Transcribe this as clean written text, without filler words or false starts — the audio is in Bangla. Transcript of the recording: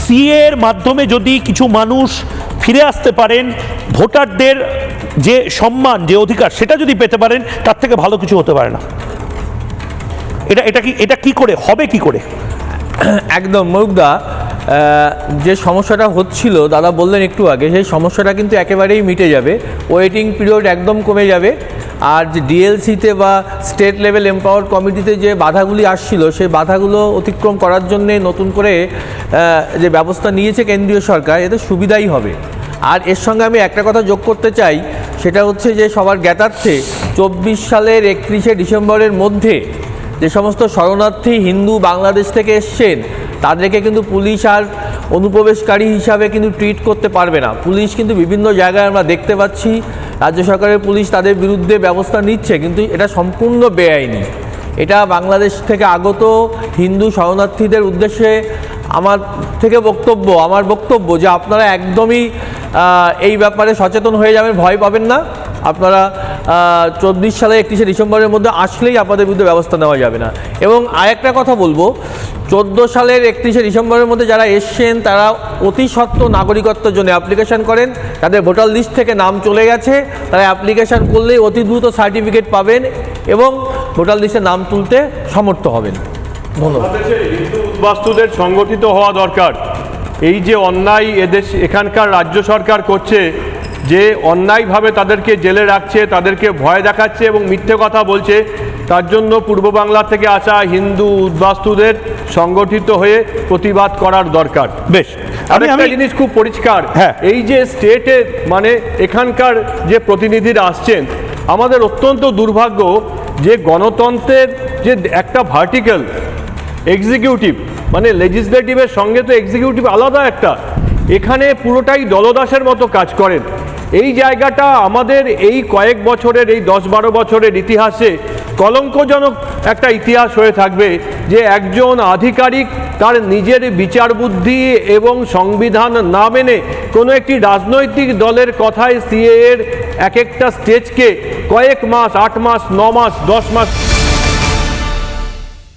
সিএ এর মাধ্যমে যদি কিছু মানুষ ফিরে আসতে পারেন, ভোটারদের যে সম্মান, যে অধিকার, সেটা যদি পেতে পারেন, তার থেকে ভালো কিছু হতে পারে না। এটা কি করে হবে, কি করে? একদম মরুকদা, যে সমস্যাটা হচ্ছিল দাদা বললেন একটু আগে, সেই সমস্যাটা কিন্তু একেবারেই মিটে যাবে। ওয়েটিং পিরিয়ড একদম কমে যাবে। আর যে ডিএলসিতে বা স্টেট লেভেল এম্পাওয়ার্ড কমিটিতে যে বাধাগুলি আসছিল, সেই বাধাগুলো অতিক্রম করার জন্যে নতুন করে যে ব্যবস্থা নিয়েছে কেন্দ্রীয় সরকার, এতে সুবিধাই হবে। আর এর সঙ্গে আমি একটা কথা যোগ করতে চাই, সেটা হচ্ছে যে সবার জ্ঞাতার্থে 24 সালের 31শে ডিসেম্বরের মধ্যে যে সমস্ত শরণার্থী হিন্দু বাংলাদেশ থেকে এসছেন, তাদেরকে কিন্তু পুলিশ আর অনুপ্রবেশকারী হিসাবে কিন্তু ট্রিট করতে পারবে না। পুলিশ কিন্তু বিভিন্ন জায়গায় আমরা দেখতে পাচ্ছি, রাজ্য সরকারের পুলিশ তাদের বিরুদ্ধে ব্যবস্থা নিচ্ছে, কিন্তু এটা সম্পূর্ণ বেআইনি। এটা বাংলাদেশ থেকে আগত হিন্দু শরণার্থীদের উদ্দেশ্যে আমার বক্তব্য যে আপনারা একদমই এই ব্যাপারে সচেতন হয়ে যাবেন, ভয় পাবেন না। আপনারা 24 সালে 31শে ডিসেম্বরের মধ্যে আসলেই আপনাদের বিরুদ্ধে ব্যবস্থা নেওয়া যাবে না। এবং আরেকটা কথা বলবো, 14 সালের 31শে ডিসেম্বরের মধ্যে যারা এসছেন, তারা অতি সত্ত্বর নাগরিকত্বের জন্য অ্যাপ্লিকেশন করেন, তাদের ভোটার লিস্ট থেকে নাম চলে গেছে, তারা অ্যাপ্লিকেশন করলেই অতি দ্রুত সার্টিফিকেট পাবেন এবং ভোটার লিস্টে নাম তুলতে সমর্থ হবেন। ধন্যবাদ। হিন্দু উদ্বাস্তুদের সংগঠিত হওয়া দরকার। এই যে অন্যায় এখানকার রাজ্য সরকার করছে, যে অন্যায়ভাবে তাদেরকে জেলে রাখছে, তাদেরকে ভয় দেখাচ্ছে এবং মিথ্যে কথা বলছে, তার জন্য পূর্ব বাংলা থেকে আসা হিন্দু উদ্বাস্তুদের সংগঠিত হয়ে প্রতিবাদ করার দরকার। বেশ, আরেকটা জিনিস খুব পরিষ্কার, এই যে স্টেটের মানে এখানকার যে প্রতিনিধিরা আসছেন, আমাদের অত্যন্ত দুর্ভাগ্য যে গণতন্ত্রের যে একটা ভার্টিক্যাল এক্সিকিউটিভ, মানে লেজিসলেটিভের সঙ্গে তো এক্সিকিউটিভ আলাদা একটা, এখানে পুরোটাই দলদাসের মতো কাজ করেন। এই জায়গাটা আমাদের এই কয়েক বছরের, এই 10-12 বছরের ইতিহাসে কলঙ্কজনক একটা ইতিহাস হয়ে থাকবে, যে একজন আধিকারিক তার নিজের বিচার বুদ্ধি এবং সংবিধান না মেনে কোনো একটি রাজনৈতিক দলের কথায় সিএ এর এক একটা স্টেজকে কয়েক মাস, 8 মাস, 9 মাস, 10 মাস